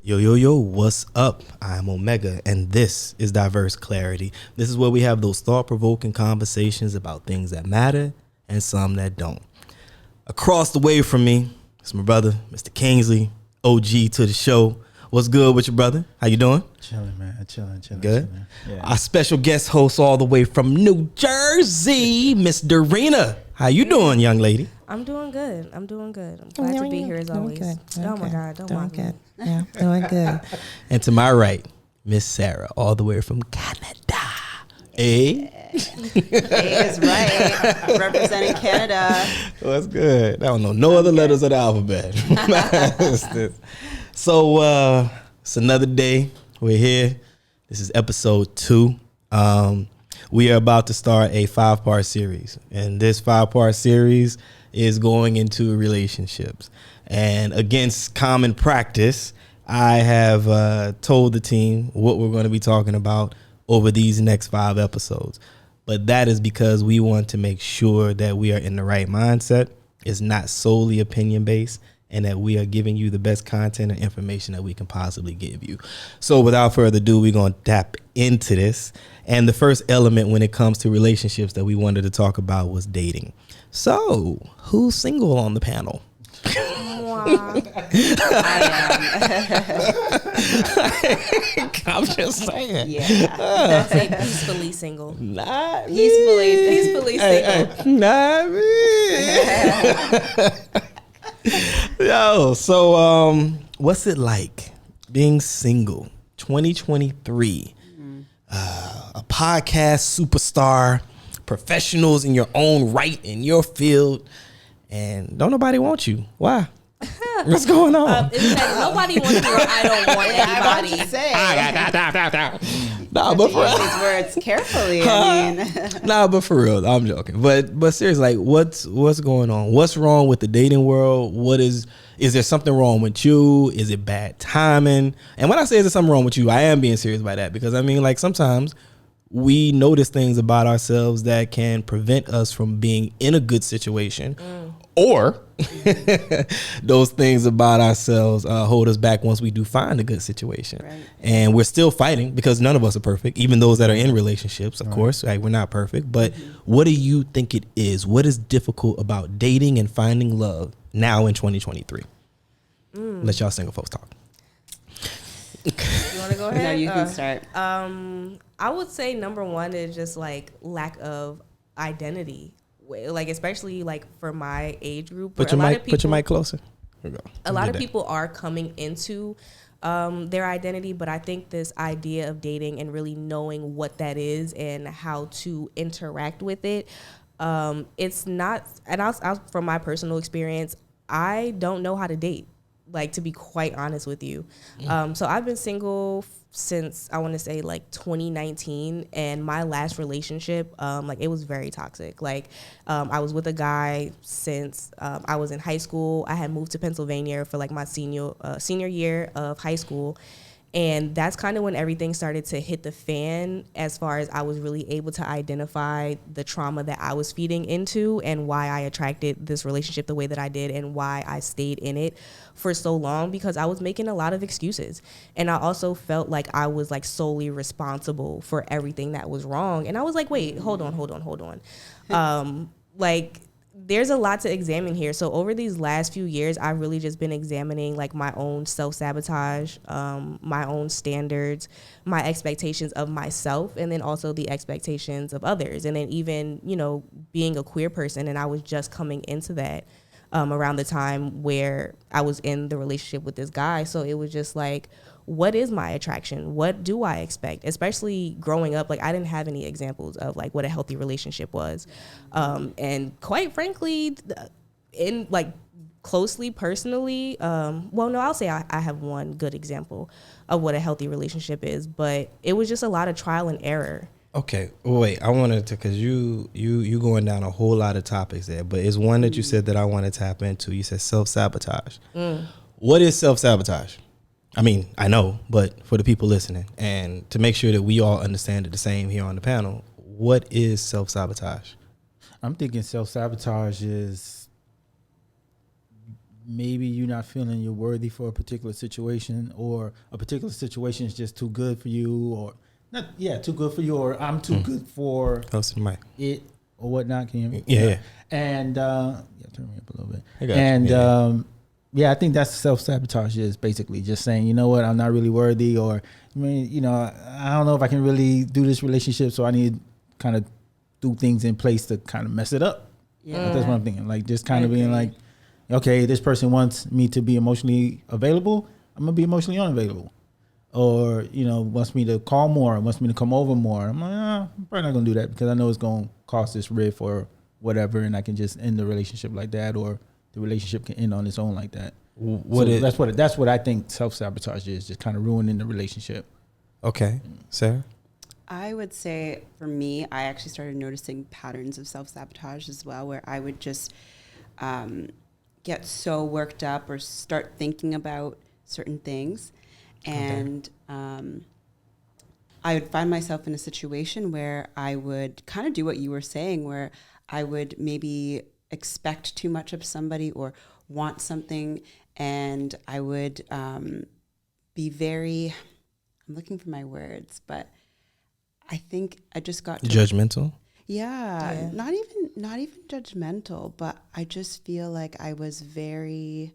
Yo, what's up? I'm OMEHGA, and this is Diverse Clarity. This is where we have those thought-provoking conversations about things that matter and some that don't. Across the way from me, it's my brother, Mr. Kingsley, OG to the show. What's good with you, brother? How you doing? Chilling, man. Chilling. Good. Chilling. Yeah. Our special guest host all the way from New Jersey, Miss Dorena. How you doing, young lady? I'm doing good. I'm glad to be here as always. Oh my God, don't mock me. Yeah, doing good. And to my right, Miss Sarah, all the way from Canada. Hey. Hey is right. Representing Canada. What's good? I don't know no other letters of the alphabet. So it's another day. We're here. This is episode 2. We are about to start a 5-part series, and this 5-part series is going into relationships. And against common practice, I have told the team what we're going to be talking about over these next 5 episodes. But that is because we want to make sure that we are in the right mindset. It's not solely opinion based, and that we are giving you the best content and information that we can possibly give you. So without further ado, we're going to tap into this. And the first element when it comes to relationships that we wanted to talk about was dating. So who's single on the panel? I am. I'm just saying. Yeah. Say peacefully single. Not Peacefully single. Not me. Yo, so what's it like being single? 2023. A podcast superstar, professionals in your own right in your field, and don't nobody want you. Why? What's going on? It's like nobody wants me, or I don't want anybody. Nah, but for real. These words carefully. I mean, Nah, but for real, I'm joking. But seriously, like, what's going on? What's wrong with the dating world? Is there something wrong with you? Is it bad timing? And when I say is there something wrong with you, I am being serious by that, because I mean, like, sometimes we notice things about ourselves that can prevent us from being in a good situation, or those things about ourselves hold us back once we do find a good situation. Right. And we're still fighting because none of us are perfect, even those that are in relationships, of course, like, we're not perfect. But what do you think it is? What is difficult about dating and finding love now in 2023? Let y'all single folks talk. You want to go ahead? no, you can start. I would say number one is just like lack of identity. Like, especially like for my age group. Put your mic closer. Here we go. A lot of people are coming into their identity, but I think this idea of dating and really knowing what that is and how to interact with it, it's not. And I'll from my personal experience, I don't know how to date. Like, to be quite honest with you. So I've been single since, I want to say, like 2019, and my last relationship, like, it was very toxic. Like, I was with a guy since I was in high school. I had moved to Pennsylvania for like my senior year of high school. And that's kind of when everything started to hit the fan, as far as I was really able to identify the trauma that I was feeding into and why I attracted this relationship the way that I did and why I stayed in it for so long, because I was making a lot of excuses. And I also felt like I was like solely responsible for everything that was wrong. And I was like, wait, hold on. Like, there's a lot to examine here. So over these last few years, I've really just been examining like my own self-sabotage, my own standards, my expectations of myself, and then also the expectations of others. And then even, being a queer person, and I was just coming into that around the time where I was in the relationship with this guy. So it was just like, what is my attraction? What do I expect? Especially growing up, like, I didn't have any examples of like what a healthy relationship was. And quite frankly, in like closely personally, I'll say I have one good example of what a healthy relationship is, but it was just a lot of trial and error. Okay, wait, I wanted to, because you going down a whole lot of topics there, but it's one that you said that I want to tap into. You said self-sabotage. What is self-sabotage? I mean, I know, but for the people listening, and to make sure that we all understand it the same here on the panel, what is self-sabotage? I'm thinking self-sabotage is maybe you're not feeling you're worthy for a particular situation, or a particular situation is just too good for you, or not, too good for you, or I'm too good for Close to the mic. it, or whatnot. Can you hear me? Yeah. And turn me up a little bit. I got you. And I think that's self-sabotage, is basically just saying, you know what, I'm not really worthy, or I mean, you know, I don't know if I can really do this relationship, so I need to kind of do things in place to kind of mess it up. Yeah. That's what I'm thinking. Like, just kind of being like, okay, this person wants me to be emotionally available, I'm gonna be emotionally unavailable. Or, you know, wants me to call more, wants me to come over more. I'm like, I'm probably not gonna do that, because I know it's gonna cause this rift or whatever, and I can just end the relationship like that, or the relationship can end on its own like that. That's what I think self-sabotage is, just kind of ruining the relationship. Okay, Sarah. I would say for me, I actually started noticing patterns of self-sabotage as well, where I would just get so worked up or start thinking about certain things. And I would find myself in a situation where I would kind of do what you were saying, where I would maybe expect too much of somebody or want something, and I would be very, I'm looking for my words, but I think I just got Judgmental. Yeah, not even judgmental, but I just feel like I was very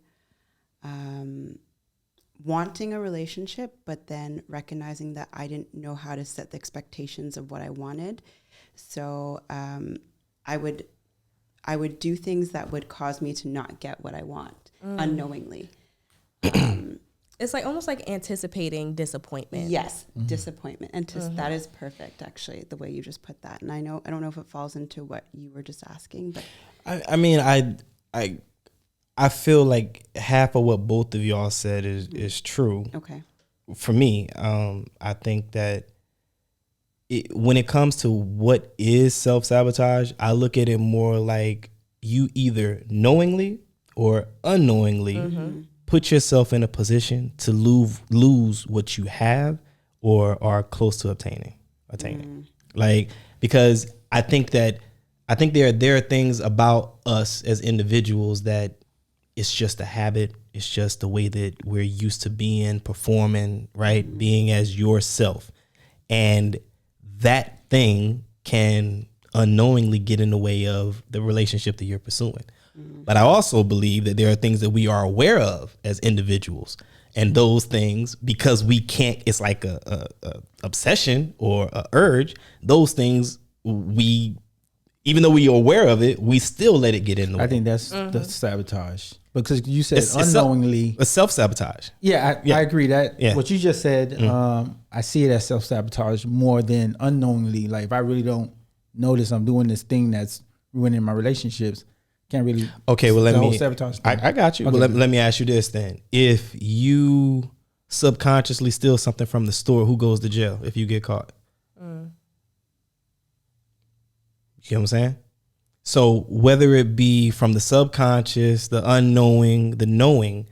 wanting a relationship, but then recognizing that I didn't know how to set the expectations of what I wanted. So I would do things that would cause me to not get what I want unknowingly. It's like almost like anticipating disappointment. Yes, disappointment. And that is perfect, actually, the way you just put that. And I don't know if it falls into what you were just asking, but I mean, I feel like half of what both of y'all said is true. okay. For me, I think that when it comes to what is self-sabotage, I look at it more like you either knowingly or unknowingly put yourself in a position to lose what you have or are close to obtaining. Like, because I think there are things about us as individuals that it's just a habit. It's just the way that we're used to being, performing, right? Being as yourself. And that thing can unknowingly get in the way of the relationship that you're pursuing. But I also believe that there are things that we are aware of as individuals. And those things, because we can't, it's like a obsession or a urge, those things even though we are aware of it, we still let it get in the way. I think that's the sabotage, because you said It's unknowingly. It's self-sabotage. I agree that what you just said. I see it as self-sabotage more than unknowingly. Like, if I really don't notice I'm doing this thing that's ruining my relationships, can't really. Okay, well, let me. Sabotage I got you. Okay. Well, let me ask you this then: if you subconsciously steal something from the store, who goes to jail if you get caught? You know what I'm saying? So whether it be from the subconscious, the unknowing, the knowing,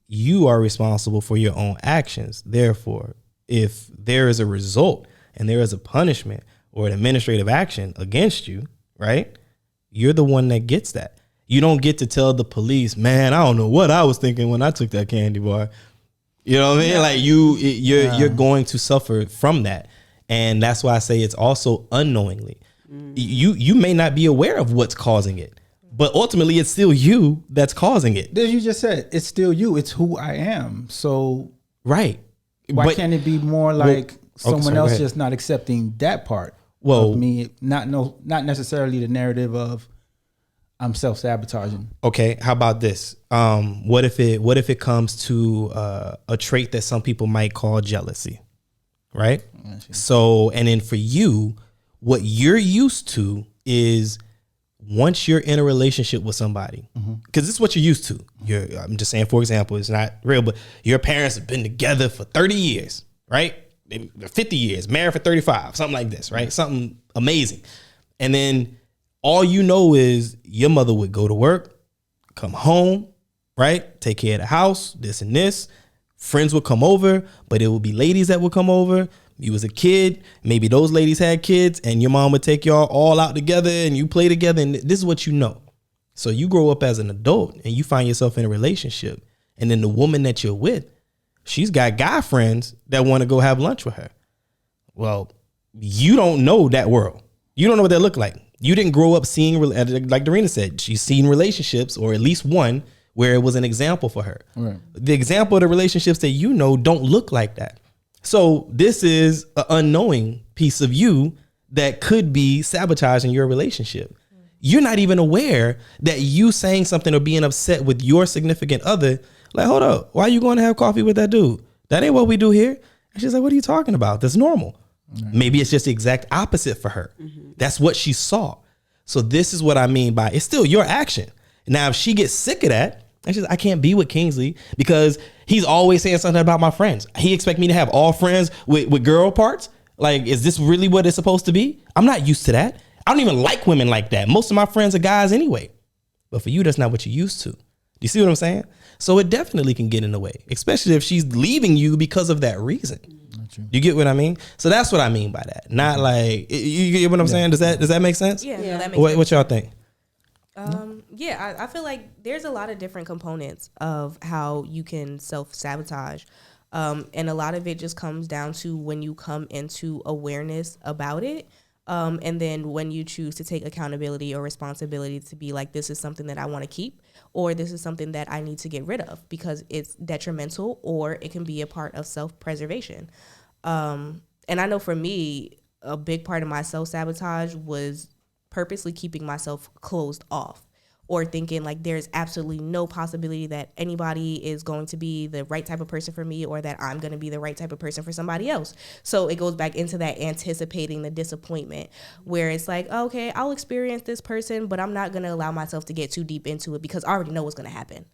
you are responsible for your own actions. Therefore, if there is a result and there is a punishment or an administrative action against you, right? You're the one that gets that. You don't get to tell the police, man, I don't know what I was thinking when I took that candy bar. You know what I mean? Like you're going to suffer from that. And that's why I say it's also unknowingly. You may not be aware of what's causing it, but ultimately it's still you that's causing it. As you just said, it's still you. It's who I am. So right. Why can't it be more like someone else go ahead. just not accepting that part Well, of me? Not necessarily the narrative of I'm self-sabotaging. Okay, how about this? What if it comes to a trait that some people might call jealousy, right? So, and then for you, what you're used to is once you're in a relationship with somebody, because this is what you're used to. I'm just saying, for example, it's not real, but your parents have been together for 30 years, right? They're 50 years, married for 35, something like this, right? Something amazing. And then all you know is your mother would go to work, come home, right? Take care of the house, this and this. Friends would come over, but it would be ladies that would come over. You was a kid, maybe those ladies had kids, and your mom would take y'all all out together and you play together, and this is what you know. So you grow up as an adult and you find yourself in a relationship, and then the woman that you're with, she's got guy friends that want to go have lunch with her. Well, you don't know that world. You don't know what that look like. You didn't grow up seeing, like Dorena said, she's seen relationships, or at least one, where it was an example for her. Right. The example of the relationships that you know don't look like that. So this is an unknowing piece of you that could be sabotaging your relationship. You're not even aware that you saying something or being upset with your significant other. Like, hold up, why are you going to have coffee with that dude? That ain't what we do here. And she's like, what are you talking about? That's normal. Maybe it's just the exact opposite for her. That's what she saw. So this is what I mean by it's still your action. Now, if she gets sick of that, and she's like, I can't be with Kingsley because he's always saying something about my friends. He expect me to have all friends with girl parts. Like, is this really what it's supposed to be? I'm not used to that. I don't even like women like that. Most of my friends are guys anyway. But for you, that's not what you're used to. Do you see what I'm saying? So it definitely can get in the way, especially if she's leaving you because of that reason. You get what I mean? So that's what I mean by that. Not like, you get what I'm saying? Does that make sense? Yeah. No, that makes sense. What y'all think? I feel like there's a lot of different components of how you can self-sabotage. And a lot of it just comes down to when you come into awareness about it. And then when you choose to take accountability or responsibility to be like, this is something that I want to keep, or this is something that I need to get rid of because it's detrimental, or it can be a part of self-preservation. And I know for me, a big part of my self-sabotage was purposely keeping myself closed off, or thinking like there's absolutely no possibility that anybody is going to be the right type of person for me, or that I'm going to be the right type of person for somebody else. So it goes back into that anticipating the disappointment, where it's like, okay, I'll experience this person, but I'm not going to allow myself to get too deep into it because I already know what's going to happen.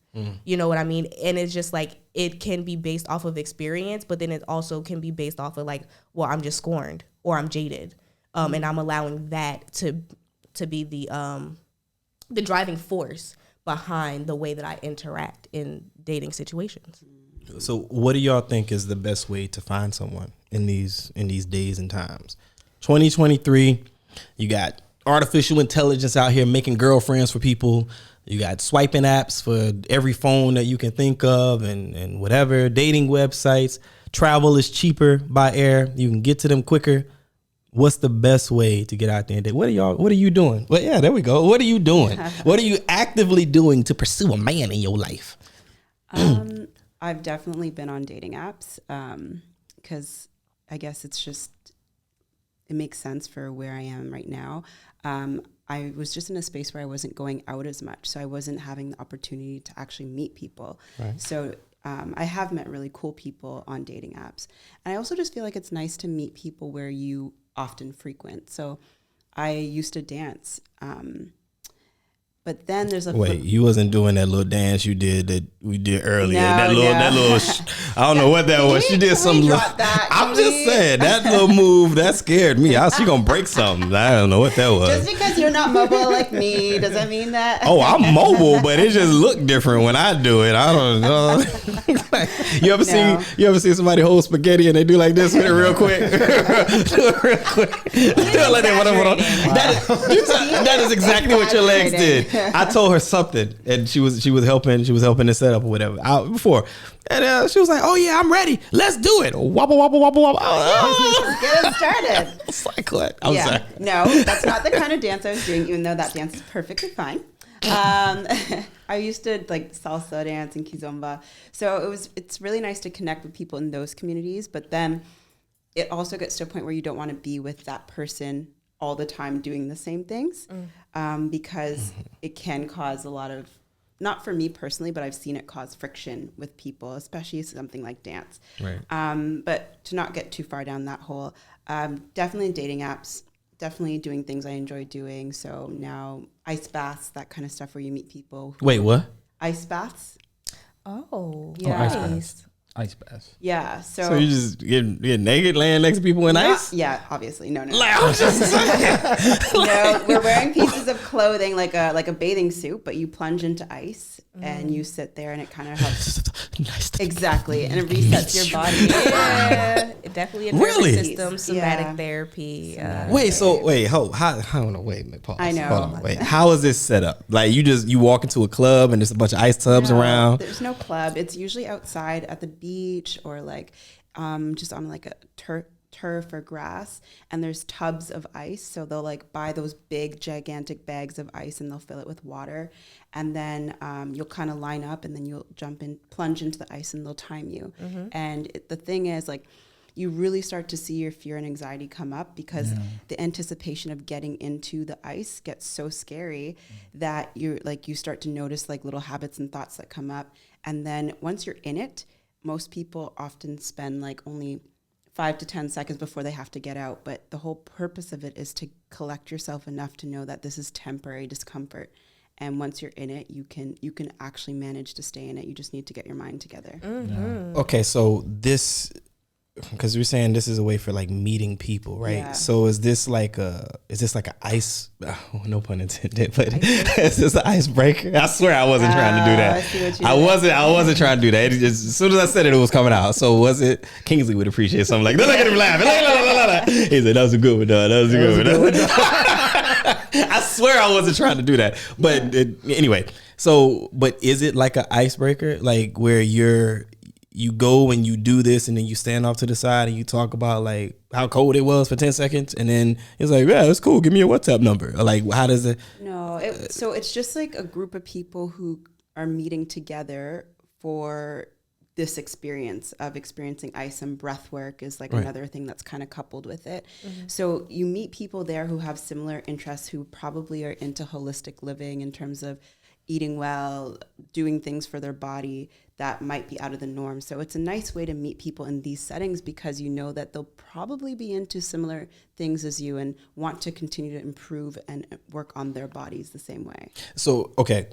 You know what I mean? And it's just like, it can be based off of experience, but then it also can be based off of like, well, I'm just scorned, or I'm jaded. And I'm allowing that to be the driving force behind the way that I interact in dating situations. So what do y'all think is the best way to find someone in these days and times? 2023, you got artificial intelligence out here making girlfriends for people. You got swiping apps for every phone that you can think of, and whatever, dating websites. Travel is cheaper by air. You can get to them quicker. What's the best way to get out there and date? What are you doing? Well, yeah, there we go. What are you doing? What are you actively doing to pursue a man in your life? I've definitely been on dating apps because I guess it makes sense for where I am right now. I was just in a space where I wasn't going out as much, so I wasn't having the opportunity to actually meet people. Right. So I have met really cool people on dating apps. And I also just feel like it's nice to meet people where you often frequent. So I used to dance. But then there's you wasn't doing that little dance you did that we did earlier. No, that little I don't know what that was. She did some. I'm just saying that little move that scared me. She gonna break something. I don't know what that was. Just because you're not mobile like me, does that mean that? Oh, I'm mobile, but it just looked different when I do it. I don't know. You ever seen somebody hold spaghetti and they do like this with it real quick? Do it real quick. Do it like that. That is exactly what your legs did. I told her something, and she was helping to set up or whatever before, and she was like, "Oh yeah, I'm ready. Let's do it." Wobble wobble wobble wobble. Get it started. It's like what? I'm sorry. No, that's not the kind of dance I was doing, even though that dance is perfectly fine. I used to like salsa dance and kizomba, so it's really nice to connect with people in those communities. But then it also gets to a point where you don't want to be with that person all the time doing the same things, because it can cause a lot of, not for me personally, but I've seen it cause friction with people, especially something like dance. Right. But to not get too far down that hole, definitely dating apps, definitely doing things I enjoy doing. So now ice baths, that kind of stuff where you meet people. Wait, what? Ice baths. Oh, Yeah. nice. Ice baths. Yeah. So you just get naked, laying next to people in ice? Yeah, obviously. No. Like, I was just saying. No, we're wearing pieces of clothing like a bathing suit, but you plunge into ice and you sit there, and it kind of helps. Exactly, and it resets your body. Yeah, definitely a nervous Really? system, somatic therapy. Wait, pause. I know. Hold on, wait. How is this set up? Like you walk into a club and there's a bunch of ice tubs around. There's no club. It's usually outside at the beach or like just on like a turf or grass, and there's tubs of ice. So they'll like buy those big gigantic bags of ice and they'll fill it with water, and then you'll kind of line up, and then you'll plunge into the ice, and they'll time you. And the thing is, like, you really start to see your fear and anxiety come up because the anticipation of getting into the ice gets so scary that you start to notice like little habits and thoughts that come up. And then once you're in it, most people often spend like only 5 to 10 seconds before they have to get out. But the whole purpose of it is to collect yourself enough to know that this is temporary discomfort. And once you're in it, you can actually manage to stay in it. You just need to get your mind together. Okay, so this, because we're saying this is a way for like meeting people, right? Yeah. So is this like an ice? Oh, no pun intended, but is this an icebreaker? I swear I wasn't trying to do that. I see what you did. I wasn't trying to do that. It just, as soon as I said it, it was coming out. So was it? Kingsley would appreciate something like, look at him laughing. He said, that was a good one, dog. That was a good one. I swear I wasn't trying to do that. But anyway, but is it like an icebreaker? Like where you go and you do this and then you stand off to the side and you talk about like how cold it was for 10 seconds and then it's like, yeah, it's cool. Give me your WhatsApp number. Or like, how does it? No, so it's just like a group of people who are meeting together for this experience of experiencing ice, and breath work is like another thing that's kind of coupled with it. So you meet people there who have similar interests, who probably are into holistic living in terms of eating well, doing things for their body that might be out of the norm. So it's a nice way to meet people in these settings because you know that they'll probably be into similar things as you and want to continue to improve and work on their bodies the same way. So, okay,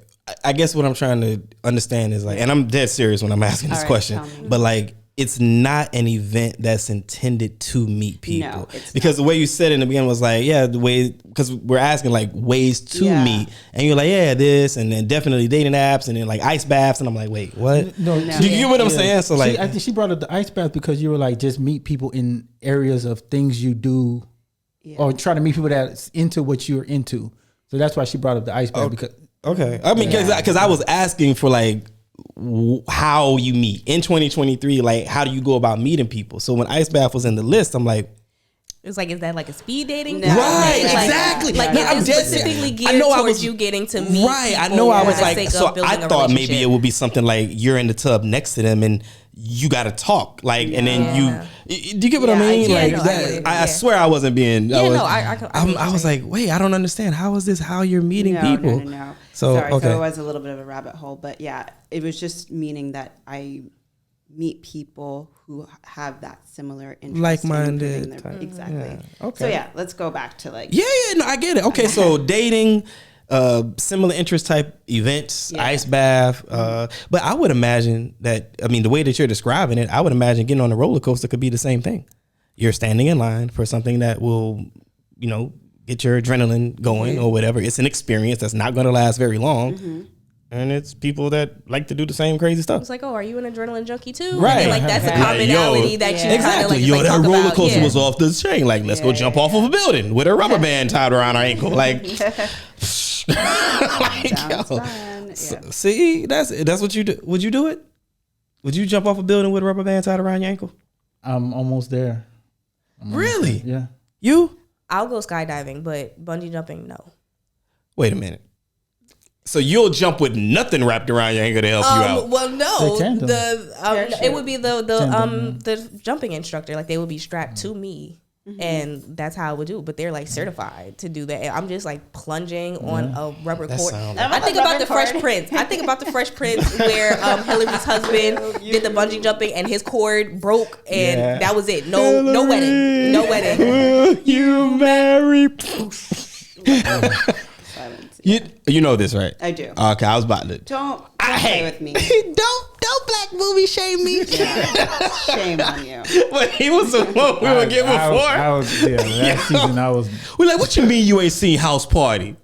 I guess what I'm trying to understand is like, and I'm dead serious when I'm asking this question, but like, it's not an event that's intended to meet people. No, it's because the way you said it in the beginning was like, yeah, the way, because we're asking like ways to meet, and you're like, yeah, this, and then definitely dating apps, and then like ice baths, and I'm like, wait, what? No. Do you get what I'm saying? So like, I think she brought up the ice bath because you were like, just meet people in areas of things you do, or try to meet people that's into what you're into. So that's why she brought up the ice bath because. Okay, I mean, because I was asking for like how you meet in 2023, like how do you go about meeting people? So when ice bath was in the list, I'm like, it's like, is that like a speed dating? No. Right, Like, exactly. Like, No, is I'm it dead specifically serious. geared towards you getting to meet right. I people know. I for was the like, sake so of building I a thought maybe relationship? it would be something like you're in the tub next to them and you got to talk, like, and then do you get what I mean? Yeah, like no, I that. get it, I swear I wasn't being. I was like, wait, I don't understand. How is this? How you're meeting people? No. So Sorry, okay. so it was a little bit of a rabbit hole, but yeah, it was just meaning that I meet people who have that similar interest, Like-minded in type. Exactly. Yeah. Okay. So yeah, let's go back to like No, I get it. Okay, so dating, similar interest type events, ice bath. But I would imagine that, I mean, the way that you're describing it, I would imagine getting on a roller coaster could be the same thing. You're standing in line for something that will, get your adrenaline going or whatever. It's an experience that's not going to last very long. And it's people that like to do the same crazy stuff. It's like, oh, are you an adrenaline junkie too? Right. And like that's a commonality that you exactly. kind of like that talk roller about. coaster was off the chain. Like, let's go jump off of a building with a rubber band tied around our ankle. Like, Sounds fun. see, that's what you do. Would you do it? Would you jump off a building with a rubber band tied around your ankle? I'm almost there. Really? Yeah. You? I'll go skydiving, but bungee jumping, no. Wait a minute. So you'll jump with nothing wrapped around your ankle to help you out? Well, no. The It would be the jumping instructor. Like they would be strapped to me, and that's how I would do it. But they're like certified to do that. And I'm just like plunging on a rubber cord. I think about the Fresh Prince. I think about the Fresh Prince where Hillary's husband did the bungee jumping and his cord broke, and that was it. No wedding. No wedding. Will you marry? You know this, right? I do. Okay, I was about to. Don't play with me. Don't black movie shame me. Yeah. Shame on you. But he was the one we were getting before. That season I was. We're like, what you mean you ain't seen House Party?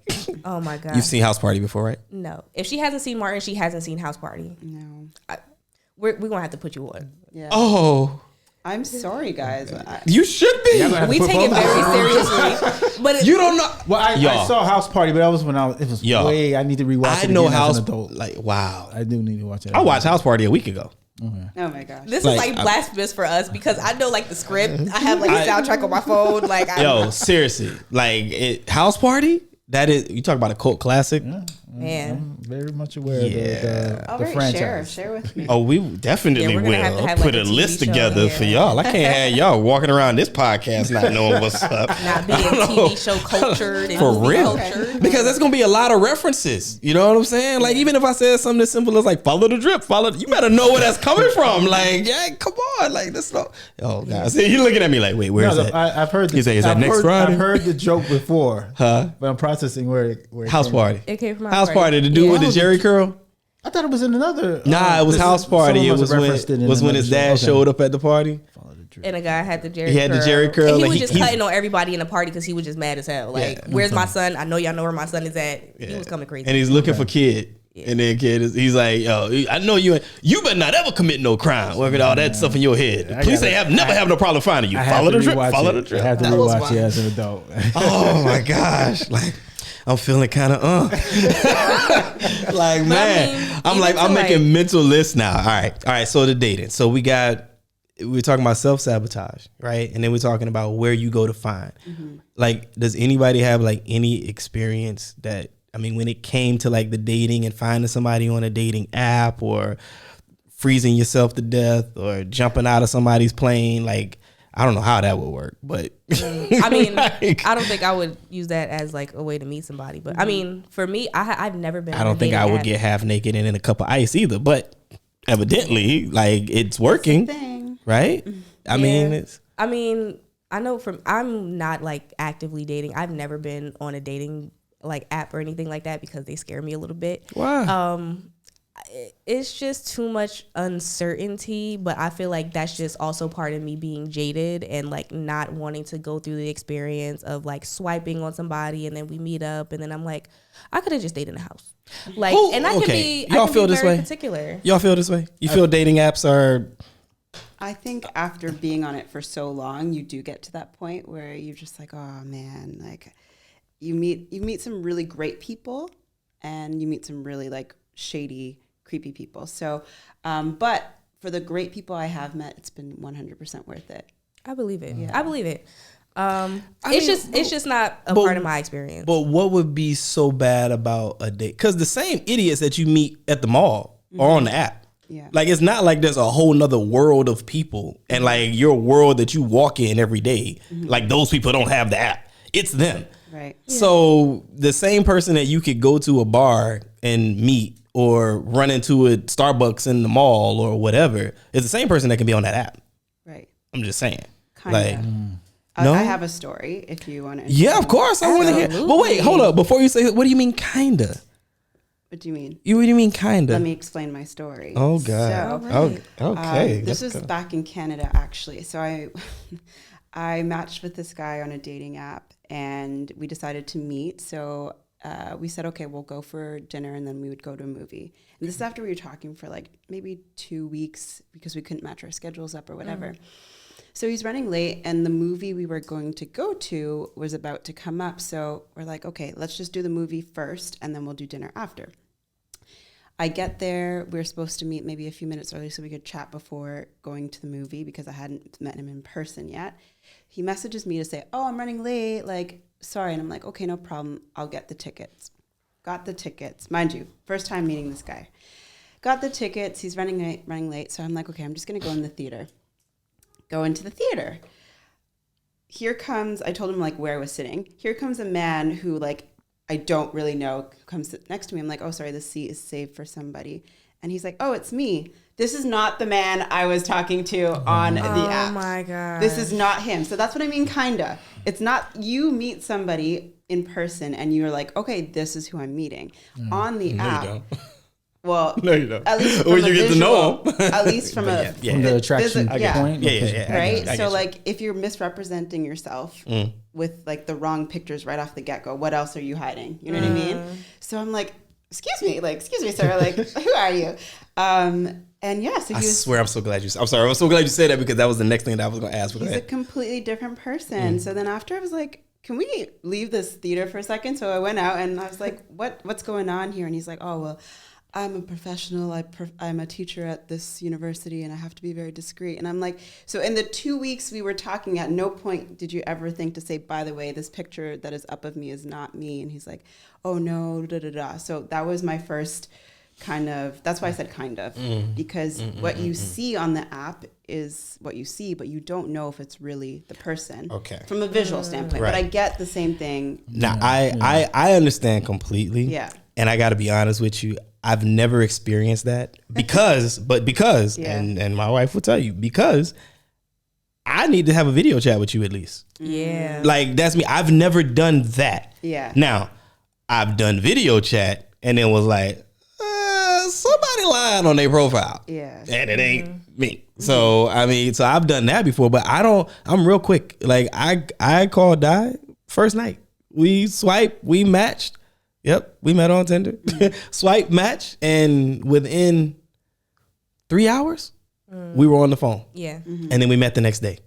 Oh my God. You've seen House Party before, right? No. If she hasn't seen Martin, she hasn't seen House Party. No. We're gonna have to put you on. Yeah. Oh, I'm sorry, guys. you should be. We take it very seriously. But You don't know. Well, I saw House Party, but that was when it was Yo. way. I need to rewatch I it know again House. as an adult. Like, wow. I do need to watch it. I watched House Party a week ago. Okay. Oh my gosh. this Like, is like blasphemous for us because I know like the script. I have like the soundtrack on my phone. Like, Yo, seriously, like House Party. That is, you talk about a cult classic. Yeah. man. I'm very much aware of All the right, franchise. share with me. Oh, we definitely Yeah, we're gonna have to will have, put like, a a TV list show, together yeah. for y'all. I can't have y'all walking around this podcast not knowing what's up. Not being TV show cultured and For movie real. cultured. Because there's gonna be a lot of references. You know what I'm saying? Like, even if I said something as simple as like follow the drip, you better know where that's coming from. Like, yeah, come on. Like, this no. Oh God. See, you looking at me like, wait, where's that? I've heard. You say, is that next Friday? I've heard the joke before, Huh? but I'm processing where it House came. Party. It came from House Party. The dude with the Jerry curl. I thought it was in another. Nah, it was House Party. It was when his dad showed up at the party. And a guy had the Jerry He had the curl. Jerry curl, And he like, was just he's- cutting on everybody in the party because he was just mad as hell. Like, Yeah. where's my son? I know y'all know where my son is at. He was coming crazy. And he's looking for Kid. Yeah. And then Kid he's like, yo, I know you better not ever commit no crime with all that stuff in your head. The police never have no problem finding you. Follow the drip. Follow the drip. I had to That was rewatch it wild. as an adult. Oh my gosh. Like, I'm feeling kind of like, man, I'm making mental lists now. All right. So the dating. So we're talking about self-sabotage, right? And then we're talking about where you go to find. Mm-hmm. Like, does anybody have like any experience that, I mean, when it came to like the dating and finding somebody on a dating app or freezing yourself to death or jumping out of somebody's plane, like, I don't know how that would work, but I mean, like, I don't think I would use that as like a way to meet somebody. But I mean, for me, I've never been. I don't think I would get half naked and in a cup of ice either, but evidently, like, it's working, Thing. right? I mean, I know I'm not like actively dating. I've never been on a dating like app or anything like that because they scare me a little bit. why? It's just too much uncertainty, but I feel like that's just also part of me being jaded and like not wanting to go through the experience of like swiping on somebody and then we meet up and then I'm like, I could have just stayed in the house. Like, and I can be, Y'all feel this very way? particular. Y'all feel this way? You feel dating apps are... I think after being on it for so long, you do get to that point where you're just like, oh man, like you meet some really great people and you meet some really like shady, creepy people. So, but for the great people I have met, it's been 100% worth it. I believe it. Yeah. I believe it. mean, It's just not a part of my experience. But what would be so bad about a date? Because the same idiots that you meet at the mall are on the app. Yeah. Like, it's not like there's a whole nother world of people and like your world that you walk in every day. Like, those people don't have the app. It's them. Right. So the same person that you could go to a bar and meet or run into a Starbucks in the mall or whatever is the same person that can be on that app. Right. I'm just saying. Kinda. Like, I no? have a story if you want to. yeah, of course. I want to hear. But wait, hold up. Before you say, what do you mean kinda? What do you mean? What do you mean kinda? Let me explain my story. Oh God. So, Okay. this let's was go. back in Canada, actually. So I matched with this guy on a dating app, and we decided to meet. So we said, okay, we'll go for dinner, and then we would go to a movie. And this is after we were talking for like maybe 2 weeks because we couldn't match our schedules up or whatever. So he's running late, and the movie we were going to go to was about to come up. So we're like, okay, let's just do the movie first, and then we'll do dinner after. I get there. We were supposed to meet maybe a few minutes early so we could chat before going to the movie because I hadn't met him in person yet. He messages me to say, oh, I'm running late. Like, sorry. And I'm like, okay, no problem. I'll get the tickets. Got the tickets. Mind you, first time meeting this guy. Got the tickets. He's running late. So I'm like, okay, I'm just going to go in the theater. Go into the theater. Here comes, I told him like where I was sitting. Here comes a man who like, I don't really know, comes sit next to me. I'm like, oh, sorry, the seat is saved for somebody. And he's like, oh, it's me. This is not the man I was talking to on the app. Oh my God. This is not him. So that's what I mean, kinda. It's not, you meet somebody in person and you're like, okay, this is who I'm meeting. On the No, app. you don't. Well, No, you don't. at least Or from you a get to know visual, them. at least from a From the attraction yeah. point. Yeah, Okay. yeah, yeah. right. I get So you. like, if you're misrepresenting yourself with like the wrong pictures right off the get go, what else are you hiding? You know what I mean? So I'm like, excuse me, sir. Like, who are you? And yeah, so I he was. swear, I'm so glad you. I'm sorry. I'm so glad you said that because that was the next thing that I was going to ask. He's a completely different person. So then after I was like, can we leave this theater for a second? So I went out and I was like, what's going on here? And he's like, oh, well, I'm a professional. I'm a teacher at this university and I have to be very discreet. And I'm like, so in the 2 weeks we were talking, at no point did you ever think to say, by the way, this picture that is up of me is not me. And he's like, oh no, da da da. So that was my first kind of, that's why I said kind of, because what you see on the app is what you see, but you don't know if it's really the person. Okay. From a visual standpoint. Right. But I get the same thing. Now, I understand completely. Yeah. And I got to be honest with you. I've never experienced that because, Yeah. and my wife will tell you, because I need to have a video chat with you at least. Yeah. Like, that's me. I've never done that. Yeah. Now, I've done video chat and then was like, somebody lying on their profile. Yeah. And it ain't me. So, I mean, so I've done that before, but I'm real quick. Like, I called Di first night. We swiped, we matched. Yep, we met on Tinder. Swipe, match, and within 3 hours, we were on the phone. Yeah. And then we met the next day.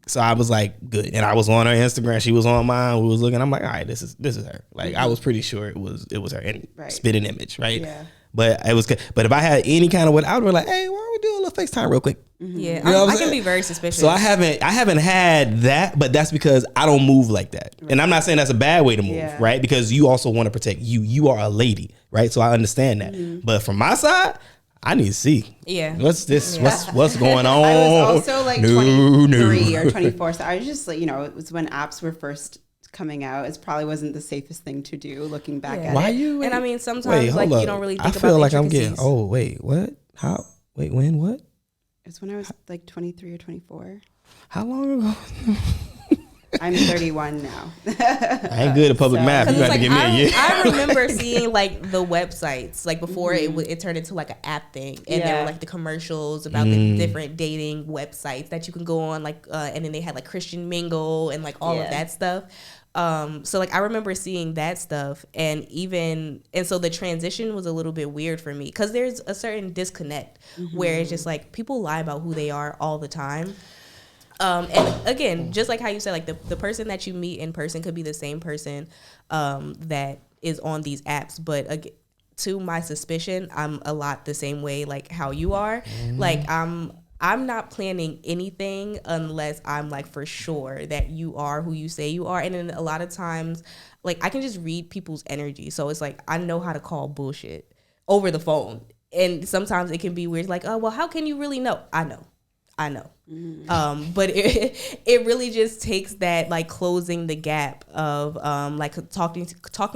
So I was like, good. And I was on her Instagram. She was on mine. We was looking. I'm like, all right, this is her. Like, I was pretty sure it was her. And Right. spit an image, right? Yeah. But it was. But if I had any kind of what, I would be like, hey, why don't we do a little FaceTime real quick? Yeah. You know what I'm I can saying? be very suspicious. So I haven't had that, but that's because I don't move like that. And I'm not saying that's a bad way to move, Yeah. right? Because you also want to protect you. You are a lady, right? So I understand that. But from my side, I need to see. Yeah. What's this? What's going on? I was also like No, 23 no. or 24. So I was just like, it was when apps were first coming out. It probably wasn't the safest thing to do looking back Yeah. at Why it. you? And I mean, sometimes wait, like hold you up. don't really I think feel about like the I'm getting. intricacies. Oh wait, what? How? Wait, when? What? It's when I was like 23 or 24. How long ago? I'm 31 now. I ain't good at public math. You Because got to it's give like, me a year. I remember seeing like the websites like before it turned into like an app thing, and there Yeah. were like the commercials about the different dating websites that you can go on, like and then they had like Christian Mingle and like all of Yeah. that stuff. So like I remember seeing that stuff, and so the transition was a little bit weird for me because there's a certain disconnect where it's just like people lie about who they are all the time. And again, just like how you said, like the person that you meet in person could be the same person that is on these apps. But again, to my suspicion, I'm a lot the same way like how you are. Like I'm not planning anything unless I'm like for sure that you are who you say you are. And then a lot of times, like I can just read people's energy. So it's like I know how to call bullshit over the phone. And sometimes it can be weird, like, oh well, how can you really know? I know. But it really just takes that like closing the gap of like talking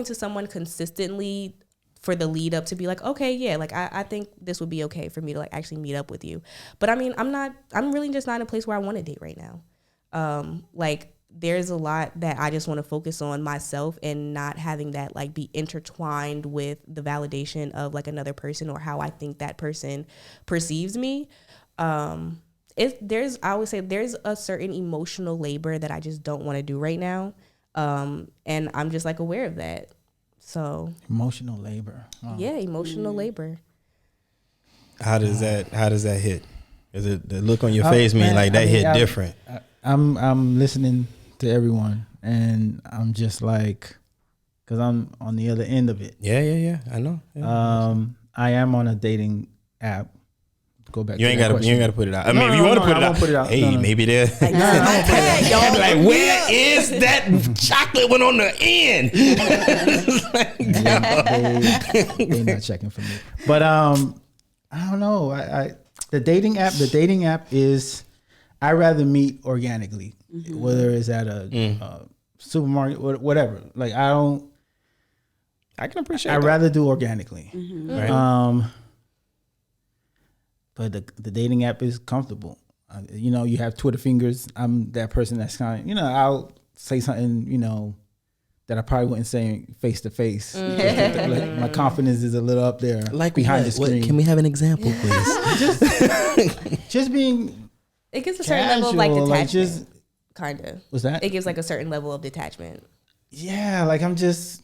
to someone consistently for the lead up to be like, okay, yeah, like I think this would be okay for me to like actually meet up with you. But I mean, I'm really just not in a place where I want to date right now. Like there's a lot that I just want to focus on myself and not having that like be intertwined with the validation of like another person or how I think that person perceives me. I always say there's a certain emotional labor that I just don't want to do right now. And I'm just like aware of that. So Emotional labor. Oh. yeah, emotional labor. How does that hit? Is it the look on your face mean like that hit different? I'm listening to everyone, and I'm just like, because I'm on the other end of it. Yeah. I know. Yeah. I am on a dating app. Go back. You ain't got to put it out. I mean, if you want to I put won't put it it out, out. hey, No. maybe there. Y'all Like, where is that chocolate one on the end? They're not checking for me. But I don't know. The dating app is, I rather meet organically, whether it's at a supermarket, whatever. Like I can appreciate. I'd rather do organically. Right. But the dating app is comfortable. You have Twitter fingers. I'm that person that's kind of, I'll say something, that I probably wouldn't say face to face. My confidence is a little up there, Like behind what? the screen. Can we have an example, please? Just being It gives a certain level of like casual, detachment. like, just Kind of. what's that? It gives like a certain level of detachment. Yeah, like I'm just,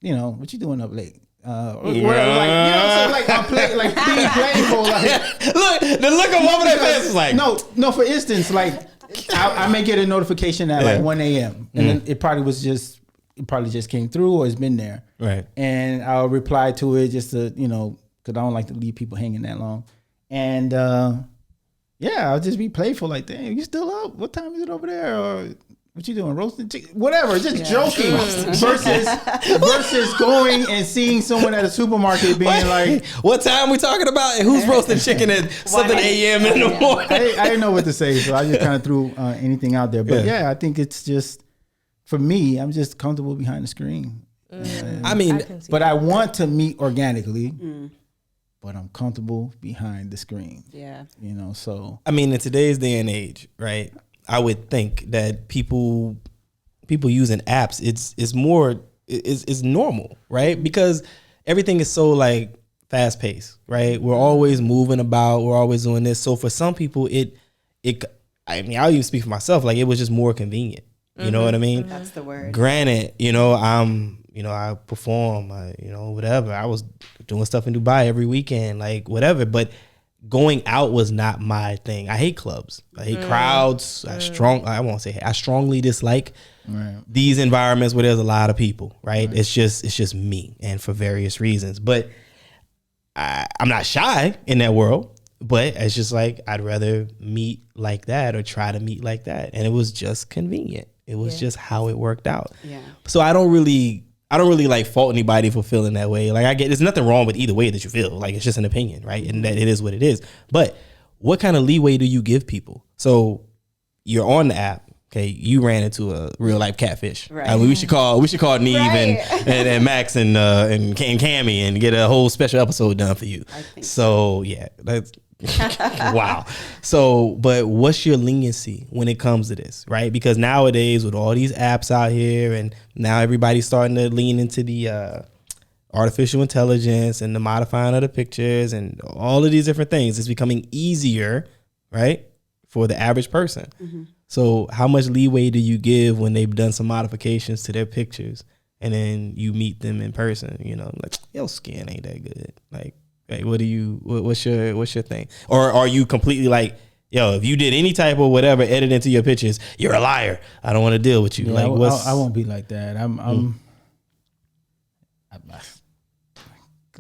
what you doing up late? Whatever, like, you know what I'm saying? Like I'm like being playful. Like, Look, the look of over their face is like, no. For instance, like I may get a notification at like 1 a.m. and then it probably just came through or it's been there. Right. And I'll reply to it just to, because I don't like to leave people hanging that long. And I'll just be playful, like, damn, you still up? What time is it over there? Or what you doing? Roasting chicken? Whatever, just joking. versus going and seeing someone at a supermarket being like, what time we talking about? And who's roasting chicken at something a.m. in the morning? I didn't know what to say, so I just kind of threw anything out there. But I think it's just, for me, I'm just comfortable behind the screen. I mean, but I want to meet organically, but I'm comfortable behind the screen. Yeah. So. I mean, in today's day and age, right, I would think that people using apps, it's normal, right? Because everything is so like fast paced, right? We're always moving about, we're always doing this. So for some people, I mean, I'll even speak for myself, like it was just more convenient. You know what I mean? That's the word. Granted, I perform, whatever. I was doing stuff in Dubai every weekend, like whatever. But going out was not my thing. I hate clubs. I hate crowds. I strongly dislike these environments where there's a lot of people, right? It's just me, and for various reasons. But I'm not shy in that world. But it's just like I'd rather meet like that or try to meet like that, and it was just convenient. It was just how it worked out. Yeah. So I don't really like fault anybody for feeling that way. Like there's nothing wrong with either way that you feel. Like it's just an opinion, right? And that it is what it is. But what kind of leeway do you give people? So you're on the app. Okay, you ran into a real life catfish. Right. I mean, we should call Neve and Max and Cammy and get a whole special episode done for you. I think so. Yeah, that's wow. So, but what's your leniency when it comes to this, right? Because nowadays with all these apps out here, and now everybody's starting to lean into the artificial intelligence and the modifying of the pictures and all of these different things, it's becoming easier, right, for the average person. Mm-hmm. So how much leeway do you give when they've done some modifications to their pictures and then you meet them in person, like your skin ain't that good. Like what's your thing? Or are you completely like, yo, if you did any type of whatever edit into your pictures, you're a liar. I don't want to deal with you. Yeah, I won't be like that.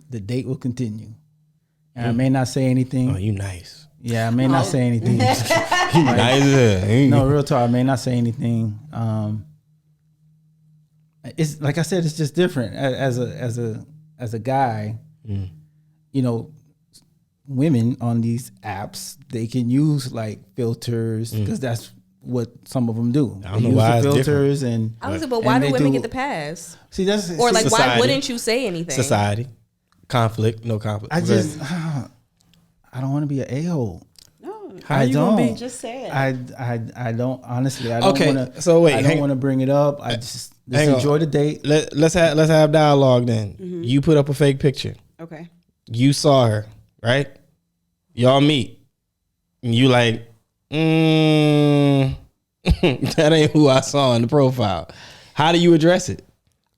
The date will continue. And I may not say anything. Oh, you nice. Yeah, I may not say anything. No, real talk. I may not say anything. It's like I said, it's just different as a guy. Women on these apps, they can use like filters because that's what some of them do. I don't know why it's filters different. But why do women get the pass? See, that's or like society. Why wouldn't you say anything? Society, no conflict. I don't want to be an a-hole. No, how you gonna be? Just say it. I don't honestly. I don't want to. So wait, I don't want to bring it up. I just enjoy the date. Let's have dialogue then. Mm-hmm. You put up a fake picture. Okay. You saw her, right? Y'all meet, and you like, that ain't who I saw in the profile. How do you address it?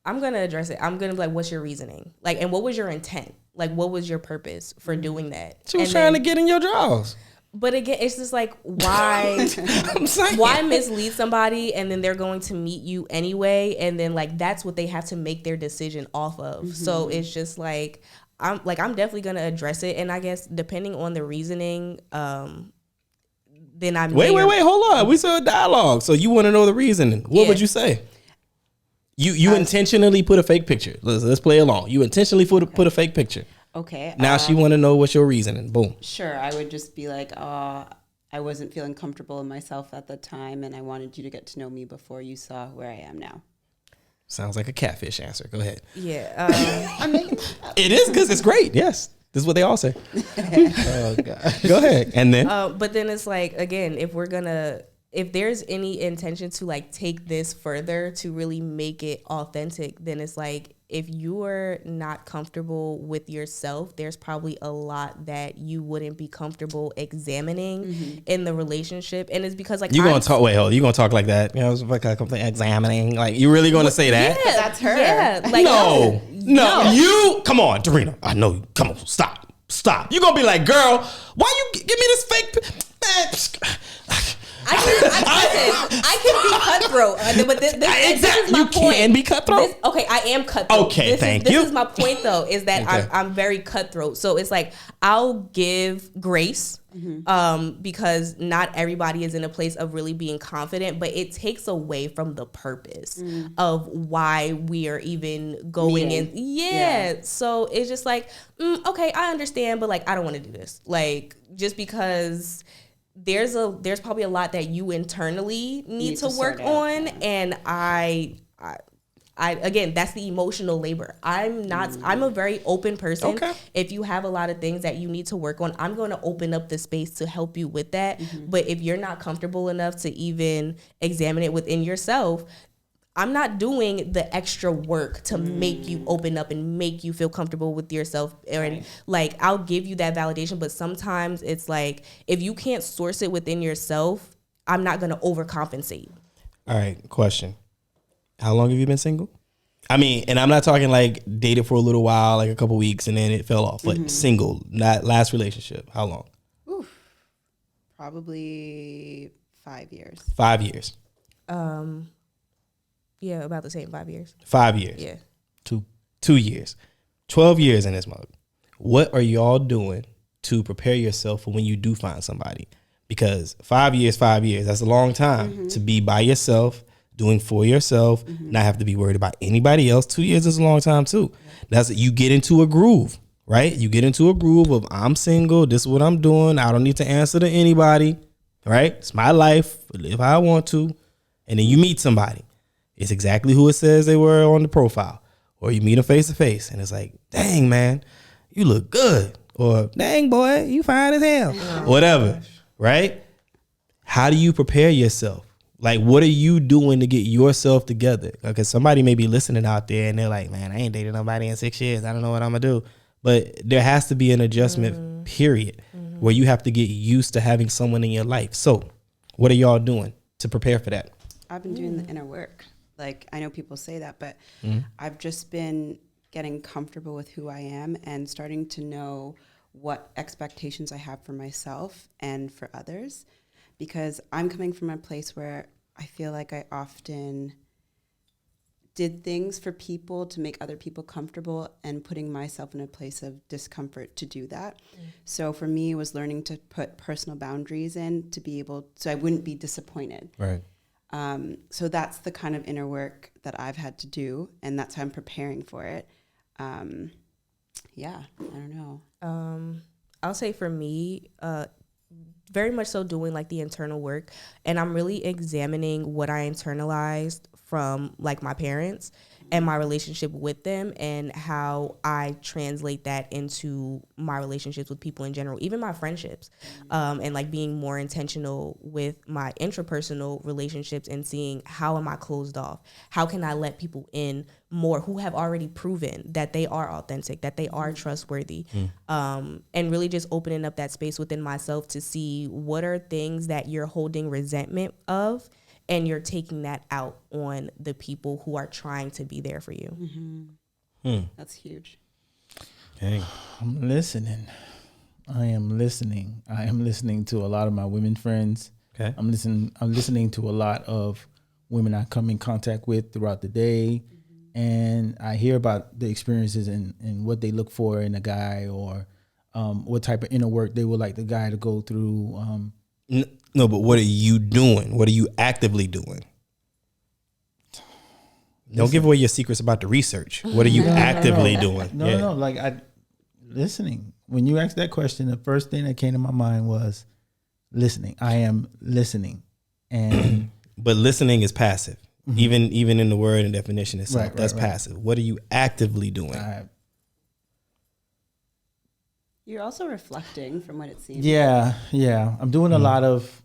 I'm gonna address it. I'm gonna be like, what's your reasoning? Like, and what was your intent? Like, what was your purpose for doing that? She was trying to get in your drawers. But again, it's just like, why why mislead somebody and then they're going to meet you anyway, and then like that's what they have to make their decision off of. Mm-hmm. So it's just like I'm definitely gonna address it, and I guess depending on the reasoning, then I wait, hold on. We saw a dialogue, so you want to know the reasoning. What would you say? You intentionally put a fake picture. Let's play along. You intentionally put a fake picture. Okay. Now she want to know what's your reasoning. Boom. Sure. I would just be like, I wasn't feeling comfortable in myself at the time, and I wanted you to get to know me before you saw where I am now. Sounds like a catfish answer. Go ahead. Yeah. It is because it's great. Yes. This is what they all say. Oh, God. Go ahead. And then? But then it's like, again, if we're going to if there's any intention to like take this further to really make it authentic, then it's like, if you're not comfortable with yourself, there's probably a lot that you wouldn't be comfortable examining in the relationship. And it's because like, you gonna talk, you gonna talk like that? You know, it's like examining, like you really gonna say that? Yeah, That's her. Yeah. Like, No, you, come on, Dorina. I know you, come on, stop. You gonna be like, girl, why you give me this fake, man, I can be cutthroat, but this is my you point. can be cutthroat. I am cutthroat. Okay, thank you. This is my point, though, is that Okay. I'm very cutthroat. So it's like, I'll give grace, because not everybody is in a place of really being confident, but it takes away from the purpose of why we are even going in. Yeah. So it's just like, okay, I understand, but like, I don't want to do this. Like, just because there's probably a lot that you internally need to work on, and I again, that's the emotional labor. I'm a very open person. Okay. If you have a lot of things that you need to work on, I'm going to open up the space to help you with that. But if you're not comfortable enough to even examine it within yourself, I'm not doing the extra work to make you open up and make you feel comfortable with yourself. And like, I'll give you that validation, but sometimes it's like, if you can't source it within yourself, I'm not going to overcompensate. All right, question. How long have you been single? I mean, and I'm not talking like dated for a little while, like a couple weeks, and then it fell off. But single, not last relationship. How long? Probably 5 years. 5 years. Yeah, about the same 5 years. 5 years. Yeah. 2 years. 12 years in this mug. What are y'all doing to prepare yourself for when you do find somebody? Because 5 years, that's a long time to be by yourself, doing for yourself, not have to be worried about anybody else. 2 years is a long time too. That's you get into a groove, right? You get into a groove of, I'm single, this is what I'm doing, I don't need to answer to anybody, right? It's my life, I live how I want to. And then you meet somebody. It's exactly who it says they were on the profile. Or you meet them face to face and it's like, dang, man, you look good. Or dang, boy, you fine as hell. Whatever, right? How do you prepare yourself? Like, what are you doing to get yourself together? Because somebody may be listening out there and they're like, man, I ain't dated nobody in 6 years. I don't know what I'm going to do. But there has to be an adjustment period where you have to get used to having someone in your life. So what are y'all doing to prepare for that? I've been doing the inner work. Like, I know people say that, but I've just been getting comfortable with who I am and starting to know what expectations I have for myself and for others, because I'm coming from a place where I feel like I often did things for people to make other people comfortable and putting myself in a place of discomfort to do that. So for me, it was learning to put personal boundaries in to be able, so I wouldn't be disappointed. Right. So that's the kind of inner work that I've had to do, and that's how I'm preparing for it. Yeah, I don't know. I'll say for me, very much so doing like the internal work, and I'm really examining what I internalized from like my parents and my relationship with them, and how I translate that into my relationships with people in general, even my friendships, and like being more intentional with my intrapersonal relationships and seeing, how am I closed off? How can I let people in more who have already proven that they are authentic, that they are trustworthy, and really just opening up that space within myself to see what are things that you're holding resentment of, and you're taking that out on the people who are trying to be there for you. That's huge. Okay. I'm listening. I am listening. I am listening to a lot of my women friends. Okay. I'm listening to a lot of women I come in contact with throughout the day. And I hear about the experiences and what they look for in a guy, or what type of inner work they would like the guy to go through. No, but what are you doing? What are you actively doing? Don't give away your secrets about the research. What are you actively doing? No, like listening. When you asked that question, the first thing that came to my mind was listening. I am listening. And but listening is passive. Even in the word and definition itself, Right, that's right. passive. What are you actively doing? You're also reflecting from what it seems. Yeah. I'm doing a lot of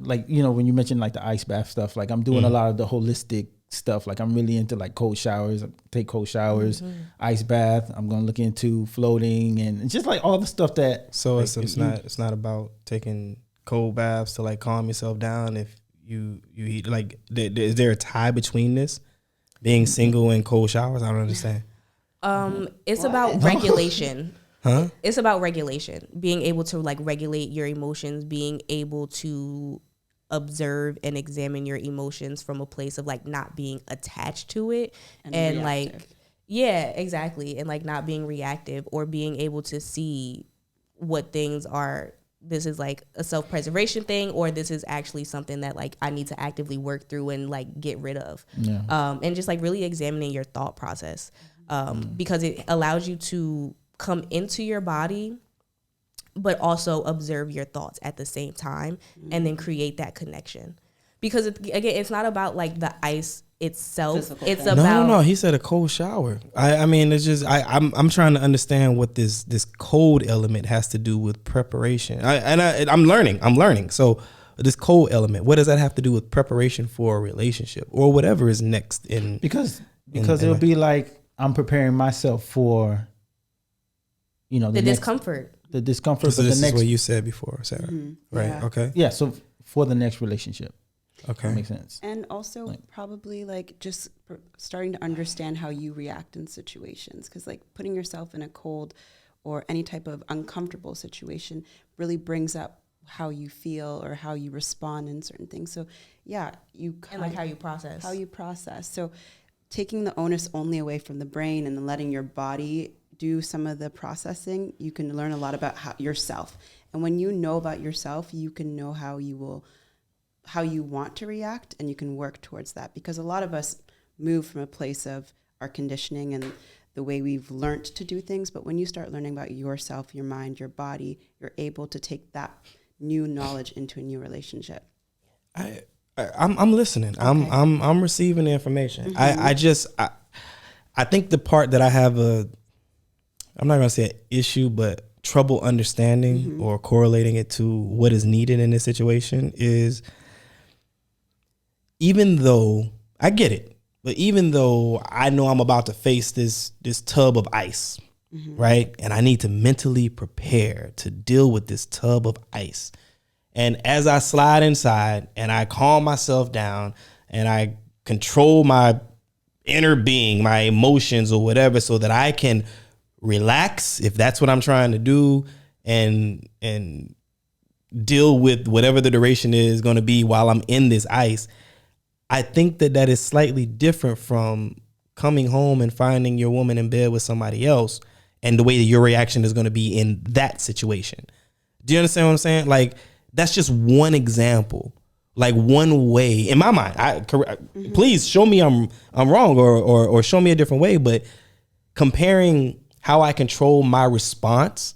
like, you know, when you mentioned like the ice bath stuff, like I'm doing a lot of the holistic stuff. Like I'm really into like cold showers, take cold showers, ice bath. I'm going to look into floating and just like all the stuff that. So like, it's not about taking cold baths to like calm yourself down. If you eat, like, is there a tie between this being single and cold showers? I don't understand. It's about regulation. Huh? It's about regulation, being able to like regulate your emotions, being able to observe and examine your emotions from a place of like not being attached to it and like, yeah, exactly. And like not being reactive or being able to see what things are. This is like a self-preservation thing, or this is actually something that like I need to actively work through and like get rid of. Yeah. And just like really examining your thought process, because it allows you to come into your body, but also observe your thoughts at the same time and then create that connection. Because again, it's not about like the ice itself. Physical it's thing. about No. He said a cold shower. I mean, it's just I'm trying to understand what this cold element has to do with preparation. I'm learning. So this cold element, what does that have to do with preparation for a relationship or whatever is next in? Because it'll be like I'm preparing myself for, you know, the discomfort. The discomfort. So for this the is next, what you said before, Sarah. Right? Yeah. Okay. yeah. So for the next relationship, Okay. that makes sense. And also probably like just starting to understand how you react in situations, because like putting yourself in a cold or any type of uncomfortable situation really brings up how you feel or how you respond in certain things. So yeah, And like how you process. So taking the onus only away from the brain and then letting your body do some of the processing, you can learn a lot about yourself. And when you know about yourself, you can know how you want to react, and you can work towards that. Because a lot of us move from a place of our conditioning and the way we've learned to do things. But when you start learning about yourself, your mind, your body, you're able to take that new knowledge into a new relationship. I'm listening. Okay. I'm receiving the information. I think the part that I have I'm not gonna say an issue, but trouble understanding or correlating it to what is needed in this situation is, even though I get it, but even though I know I'm about to face this tub of ice, right? And I need to mentally prepare to deal with this tub of ice. And as I slide inside and I calm myself down and I control my inner being, my emotions or whatever, so that I can relax, if that's what I'm trying to do, and deal with whatever the duration is going to be while I'm in this ice. I think that is slightly different from coming home and finding your woman in bed with somebody else and the way that your reaction is going to be in that situation. Do you understand what I'm saying? Like, that's just one example, like one way in my mind. Please show me I'm wrong or show me a different way. But comparing how I control my response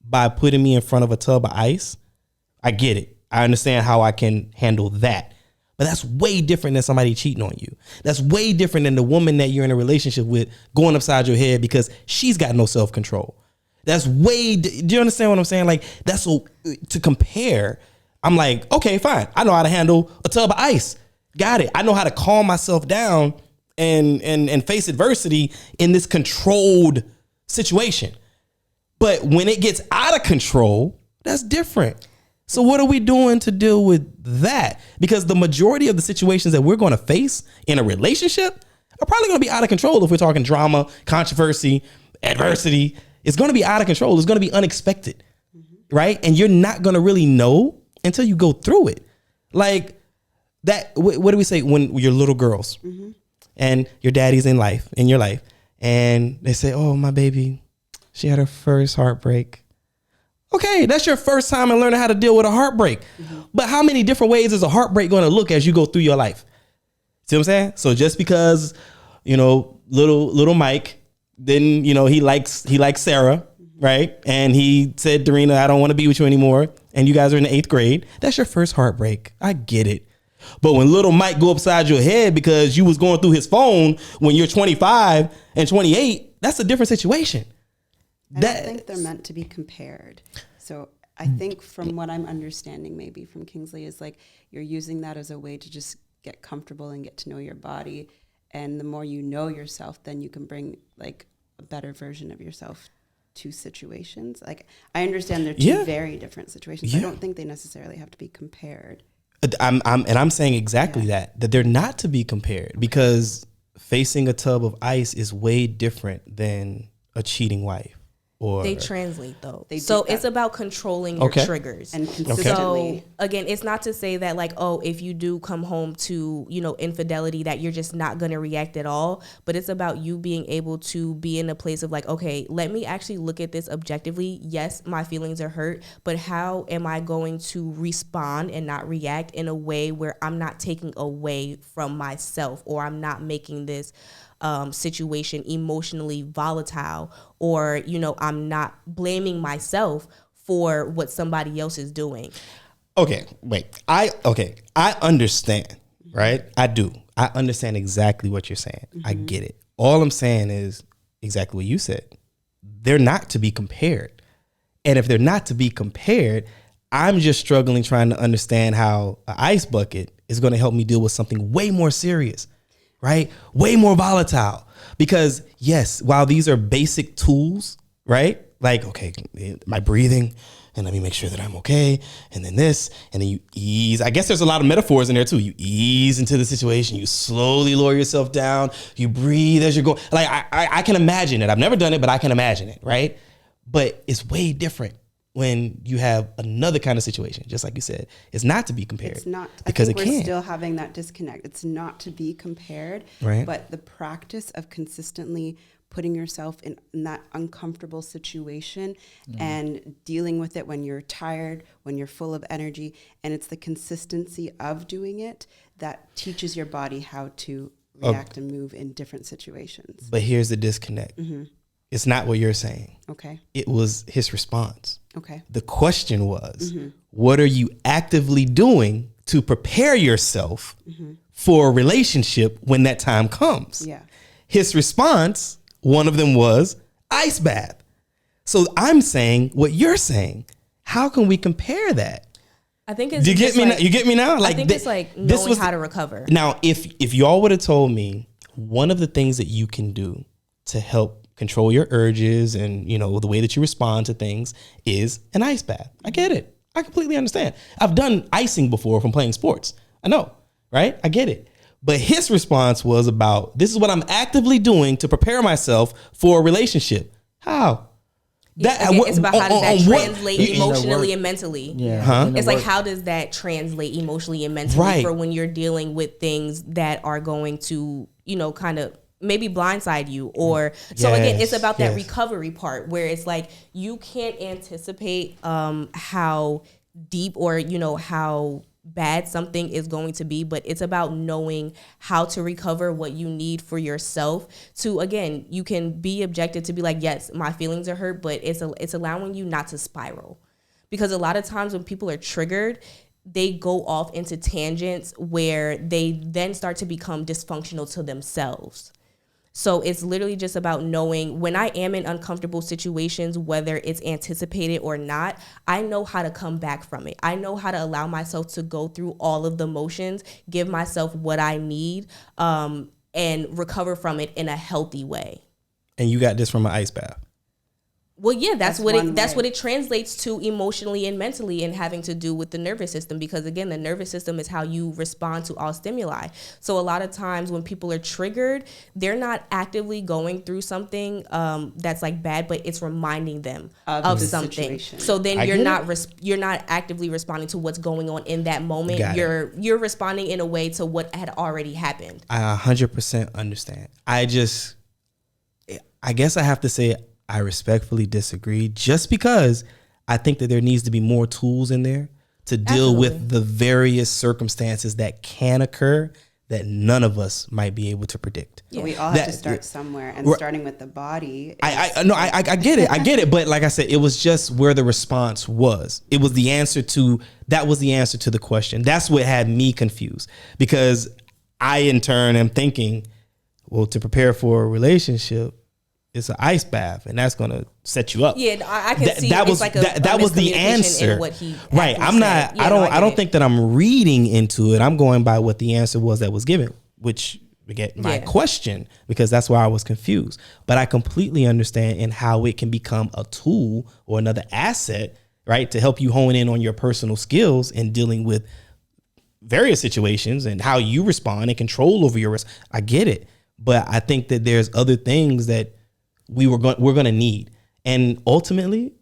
by putting me in front of a tub of ice, I get it. I understand how I can handle that. But that's way different than somebody cheating on you. That's way different than the woman that you're in a relationship with going upside your head because she's got no self-control. That's way, do you understand what I'm saying? Like, that's so, to compare, I'm like, okay, fine. I know how to handle a tub of ice. Got it. I know how to calm myself down and face adversity in this controlled situation. But when it gets out of control, that's different. So what are we doing to deal with that? Because the majority of the situations that we're going to face in a relationship are probably going to be out of control. If we're talking drama, controversy, adversity, it's going to be out of control. It's going to be unexpected, right? And you're not going to really know until you go through it. Like that, what do we say when you're little girls and your daddy's in your life, and they say, oh, my baby, she had her first heartbreak. Okay, that's your first time in learning how to deal with a heartbreak. But how many different ways is a heartbreak going to look as you go through your life? See what I'm saying? So just because, little Mike, then, he likes Sarah, right? And he said, Darina, I don't want to be with you anymore. And you guys are in the 8th grade. That's your first heartbreak. I get it. But when little Mike go upside your head because you was going through his phone when you're 25 and 28, that's a different situation. I don't think they're meant to be compared. So I think from what I'm understanding maybe from Kingsley is like you're using that as a way to just get comfortable and get to know your body. And the more you know yourself, then you can bring like a better version of yourself to situations. Like I understand they're two very different situations. I don't think they necessarily have to be compared. I'm saying exactly that they're not to be compared because facing a tub of ice is way different than a cheating wife. Or they translate though. So it's about controlling your triggers. And consistently. So again, it's not to say that like, oh, if you do come home to, infidelity that you're just not going to react at all. But it's about you being able to be in a place of like, okay, let me actually look at this objectively. Yes, my feelings are hurt, but how am I going to respond and not react in a way where I'm not taking away from myself or I'm not making this situation emotionally volatile, or I'm not blaming myself for what somebody else is doing. I understand, right? I do. I understand exactly what you're saying. I get it. All I'm saying is exactly what you said. They're not to be compared. And if they're not to be compared, I'm just struggling trying to understand how an ice bucket is going to help me deal with something way more serious. Right? Way more volatile. Because yes, while these are basic tools, right? Like, okay, my breathing, and let me make sure that I'm okay. And then this, and then you ease. I guess there's a lot of metaphors in there too. You ease into the situation. You slowly lower yourself down. You breathe as you're going. Like, I can imagine it. I've never done it, but I can imagine it, right? But it's way different when you have another kind of situation, just like you said. It's not to be compared. It's not. Because I think we're we're still having that disconnect. It's not to be compared, right? But the practice of consistently putting yourself in that uncomfortable situation and dealing with it when you're tired, when you're full of energy, and it's the consistency of doing it that teaches your body how to react and move in different situations. But here's the disconnect. It's not what you're saying. Okay. It was his response. Okay. The question was, what are you actively doing to prepare yourself for a relationship when that time comes? Yeah. His response, one of them was ice bath. So I'm saying what you're saying. How can we compare that? I think it's Do you get me now? You get me now? Like, I think it's like knowing how to recover. Now, if y'all would have told me one of the things that you can do to help control your urges and, the way that you respond to things is an ice bath. I get it. I completely understand. I've done icing before from playing sports. I know, right? I get it. But his response was about, this is what I'm actively doing to prepare myself for a relationship. How? It's about how does that translate emotionally and mentally. Yeah. It's like, how does that translate emotionally and mentally for when you're dealing with things that are going to, kind of maybe blindside you, or so again, it's about that recovery part where it's like you can't anticipate how deep or how bad something is going to be, but it's about knowing how to recover what you need for yourself to, again, you can be objective to be like, yes, my feelings are hurt, but it's allowing you not to spiral. Because a lot of times when people are triggered, they go off into tangents where they then start to become dysfunctional to themselves. So it's literally just about knowing when I am in uncomfortable situations, whether it's anticipated or not, I know how to come back from it. I know how to allow myself to go through all of the motions, give myself what I need, and recover from it in a healthy way. And you got this from an ice bath. Well, yeah, that's what it translates to emotionally and mentally, and having to do with the nervous system, because again, the nervous system is how you respond to all stimuli. So a lot of times when people are triggered, they're not actively going through something that's like bad, but it's reminding them of something. Situation. So then you're not actively responding to what's going on in that moment. You're responding in a way to what had already happened. I 100% understand. I guess I have to say I respectfully disagree, just because I think that there needs to be more tools in there to deal with the various circumstances that can occur that none of us might be able to predict. Yeah. We all have to start somewhere, and starting with the body. I get it. I get it. But like I said, it was just where the response was. It was the answer to the question. That's what had me confused, because I in turn am thinking, well, to prepare for a relationship, it's an ice bath, and that's gonna set you up. Yeah, I can see that it's was like that was the answer. in what he right. I'm not. said. Yeah, I don't get think that I'm reading into it. I'm going by what the answer was that was given, which beget my question, because that's why I was confused. But I completely understand in how it can become a tool or another asset, right, to help you hone in on your personal skills in dealing with various situations and how you respond and control over your risk. I get it, but I think that there's other things that we're going to need, and ultimately,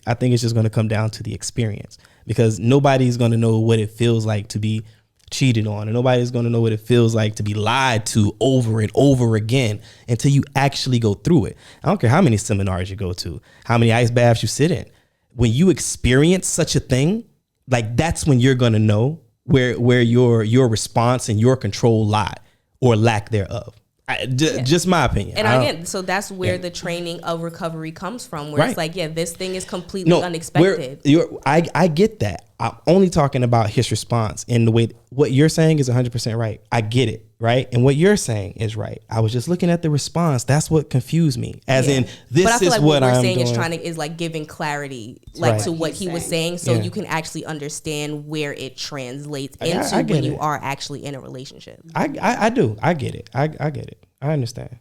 I think it's just going to come down to the experience, because nobody's going to know what it feels like to be cheated on, and nobody's going to know what it feels like to be lied to over and over again until you actually go through it. I don't care how many seminars you go to, how many ice baths you sit in. When you experience such a thing, like, that's when you're going to know where your response and your control lie or lack thereof. Just my opinion. And again, so that's where the training of recovery comes from, where it's like, this thing is completely unexpected. I get that. I'm only talking about his response, and the way what you're saying is 100% right. I get it, right? And what you're saying is right. I was just looking at the response. That's what confused me. As in, this but I feel is like what we're I'm saying doing. is like giving clarity, like, to what he was saying, so you can actually understand where it translates into when you are actually in a relationship. I do. I get it. I get it. I understand.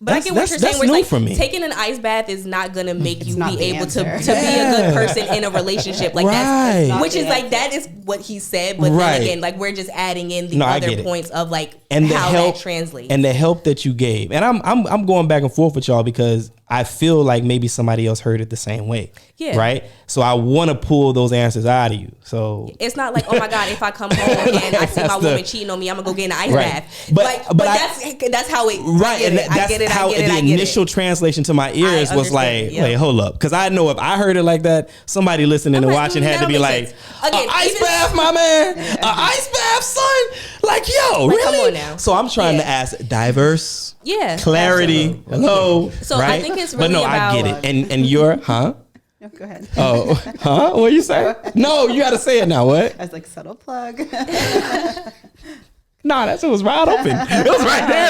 But I get what you're saying. Where it's like, taking an ice bath is not gonna make you be able to be a good person in a relationship. Like, that's, which is like, that is what he said. But then again, like, we're just adding in the other points of like how that translates and the help that you gave. And I'm going back and forth with y'all because I feel like maybe somebody else heard it the same way. Yeah. Right. So I want to pull those answers out of you. So it's not like, oh my God, if I come home and I see my woman cheating on me, I'm gonna go get in an ice bath. But that's how it. Right. And that's how the initial translation to my ears was like, wait, hold up. Because I know if I heard it like that, somebody listening and watching had to be like, ice bath, my man, ice bath, son. Like, yo, really? Come on now. So I'm trying to ask diverse. Yeah, clarity. Absolutely. Hello. So right? I think it's really about. I get it. And you're, huh? No, go ahead. Oh, huh? What you say? No, you got to say it now. What? I was like, subtle plug. Nah, it was wide open. It was right there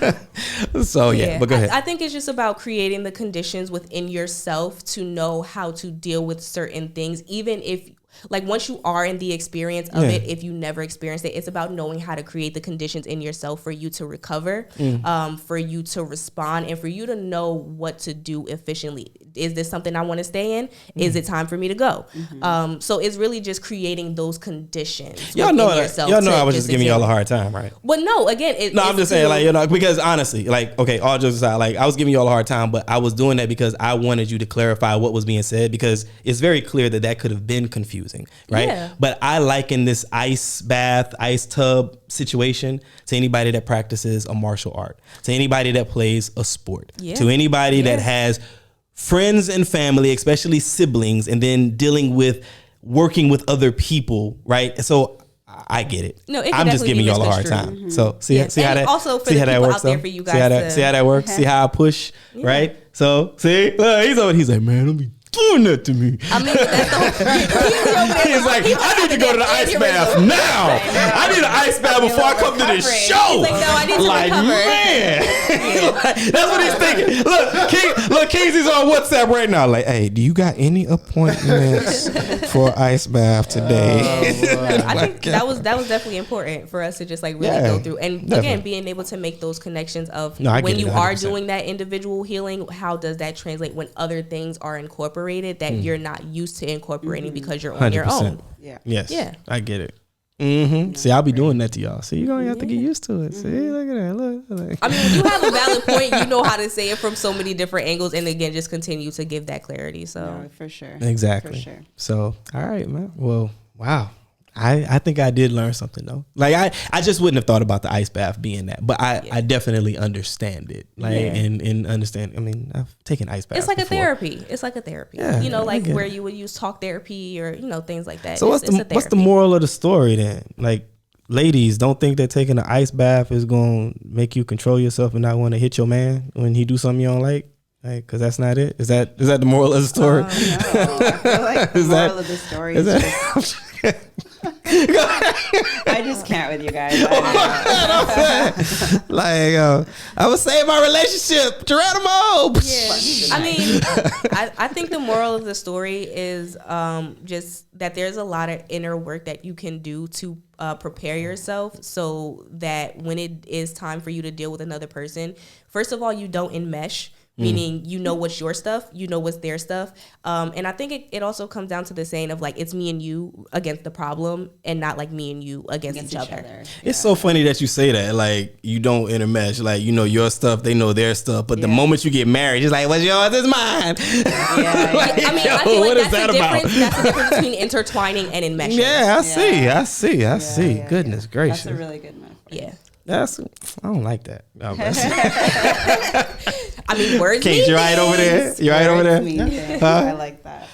in front. So but go ahead. I think it's just about creating the conditions within yourself to know how to deal with certain things, even if. Like, once you are in the experience of it, if you never experienced it, it's about knowing how to create the conditions in yourself for you to recover, for you to respond, and for you to know what to do efficiently. Is this something I want to stay in? Is it time for me to go? So it's really just creating those conditions. Y'all know I was just giving y'all a hard time, right? But no, again, I'm just saying, like, because honestly, like, okay, all jokes aside, like, I was giving y'all a hard time, but I was doing that because I wanted you to clarify what was being said, because it's very clear that could have been confusing. Right. Yeah. But I liken this ice bath, ice tub situation to anybody that practices a martial art, to anybody that plays a sport, to anybody that has friends and family, especially siblings, and then dealing with working with other people. Right. So I get it. No, I'm just giving y'all a hard time. So see how that also for see the how that people works. Out there for you guys see how that works. See how I push. Right. So see, look, he's like, man, don't be doing that to me. I mean, that's the whole. He's like, I need to go to the ice bath now. I need an ice bath before I come to this show. He's like, no, I need to recover. Man, that's what he's thinking. Look, Kingsley's on WhatsApp right now. Like, hey, do you got any appointments for ice bath today? I think that was definitely important for us to just like really go through, and again, being able to make those connections of when you are doing that individual healing, how does that translate when other things are incorporated that you're not used to incorporating because you're on your own. Yeah. Yes. Yeah. I get it. See, I'll be doing that to y'all. See, you're gonna have to get used to it. See, look at that. Look. I mean, you have a valid point. You know how to say it from so many different angles, and again, just continue to give that clarity. So for sure. Exactly. For sure. So, all right, man. Well, wow. I think I did learn something though. Like I just wouldn't have thought about the ice bath being that, but I definitely understand it. And understand. I mean, I've taken ice baths. It's like before. a therapy. It's like a therapy. Yeah, like where you would use talk therapy or things like that. So what's the moral of the story then? Like, ladies, don't think that taking an ice bath is gonna make you control yourself and not want to hit your man when he do something you don't like. Like, cause that's not it. Is that the moral of the story? No. I feel like the moral of the story is just I just can't with you guys. I would save my relationship, Geronimo. Yeah. I mean, I think the moral of the story is just that there's a lot of inner work that you can do to prepare yourself so that when it is time for you to deal with another person, first of all, you don't enmesh. Meaning you know what's your stuff, you know what's their stuff. And I think it also comes down to the saying of like, it's me and you against the problem and not like me and you against each other. Yeah. It's so funny that you say that. Like, you don't intermesh. Like, you know your stuff, they know their stuff. But the moment you get married, it's like, what's yours is mine. I mean, I feel like that's the difference between intertwining and enmeshing. Yeah, I see. Goodness gracious. That's a really good metaphor. Yeah. I don't like that. I mean, words. Kate, you right over there? You right over there? I like that.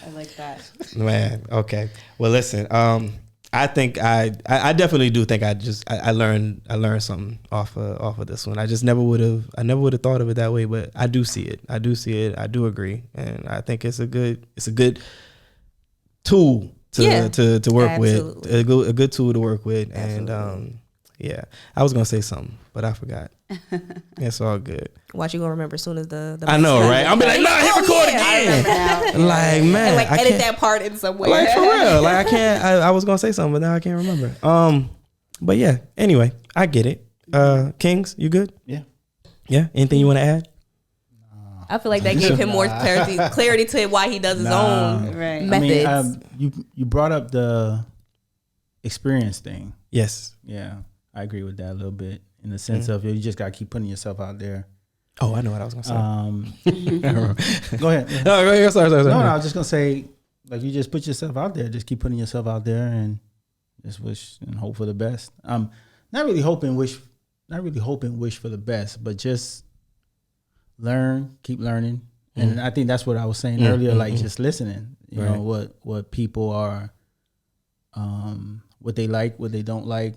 Man, okay. Well, listen. I think I definitely do think I learned something off of this one. I just never would have thought of it that way, but I do see it. I do agree, and I think it's a good tool to work with. A good tool to work with, absolutely. And yeah, I was gonna say something, but I forgot. It's all good. Watch, you gonna remember as soon as the I know, right? I'm be like, no, hit record again. Like, man, and like edit that part in some way. Like, for real, like I can't. I was gonna say something, but now I can't remember. But yeah. Anyway, I get it. Kings, you good? Yeah. Yeah. Anything you want to add? I feel like that gave him more clarity to why he does his own methods. I mean, you brought up the experience thing. Yes. Yeah, I agree with that a little bit in the sense of you just gotta keep putting yourself out there. Oh, I know what I was gonna say. Go ahead. No, go ahead. Sorry. No, I was just gonna say, like, you just put yourself out there. Just keep putting yourself out there and just wish and hope for the best. Not really hoping, wish for the best, but just keep learning. And I think that's what I was saying earlier, like just listening. You know what people are, what they like, what they don't like,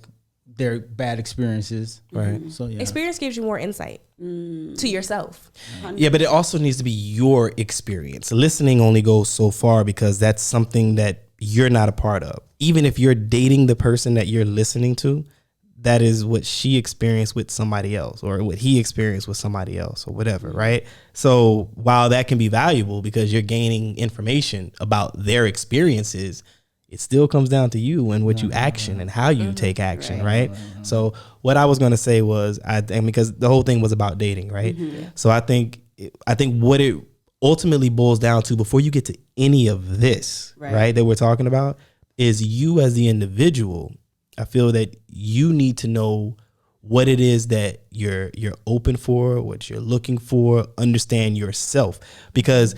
their bad experiences. Right. So yeah. Experience gives you more insight to yourself. Yeah, but it also needs to be your experience. Listening only goes so far because that's something that you're not a part of. Even if you're dating the person that you're listening to, that is what she experienced with somebody else or what he experienced with somebody else or whatever, right? So while that can be valuable because you're gaining information about their experiences, it still comes down to you and what you action and how you take action, right? So what I was going to say was, because the whole thing was about dating, right? So I think what it ultimately boils down to before you get to any of this, right, that we're talking about is you as the individual. I feel that you need to know what it is that you're open for, what you're looking for, understand yourself, because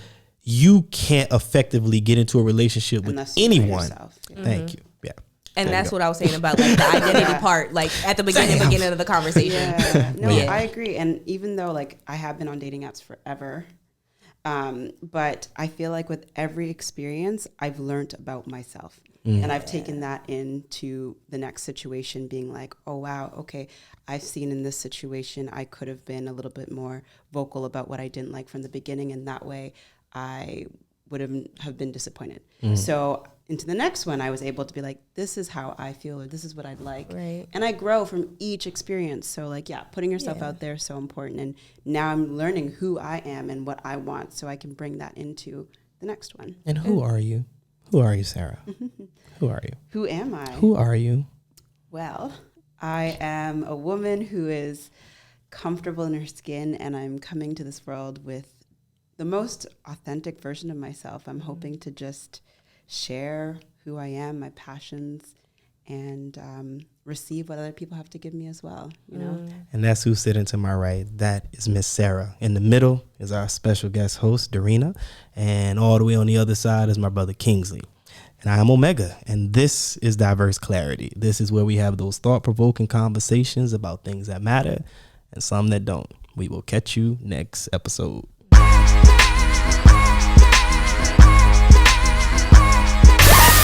you can't effectively get into a relationship with anyone. Thank you. Yeah. And that's what I was saying about like the identity part, like at the beginning of the conversation. Yeah. No, I agree. And even though like I have been on dating apps forever, but I feel like with every experience, I've learned about myself. And I've taken that into the next situation being like, oh, wow, okay, I've seen in this situation, I could have been a little bit more vocal about what I didn't like from the beginning. And that way I would have been disappointed. So into the next one, I was able to be like, this is how I feel, or this is what I'd like. Right. And I grow from each experience. So like, putting yourself out there is so important. And now I'm learning who I am and what I want so I can bring that into the next one. And who are you? Who are you, Sarah? Who are you? Who am I? Who are you? Well, I am a woman who is comfortable in her skin, and I'm coming to this world with the most authentic version of myself. I'm hoping to just share who I am, my passions, and receive what other people have to give me as well, you know? And that's who's sitting to my right. That is Miss Sarah. In the middle is our special guest host, Darina. And all the way on the other side is my brother, Kingsley. And I am Omega. And this is Diverse Clarity. This is where we have those thought-provoking conversations about things that matter and some that don't. We will catch you next episode.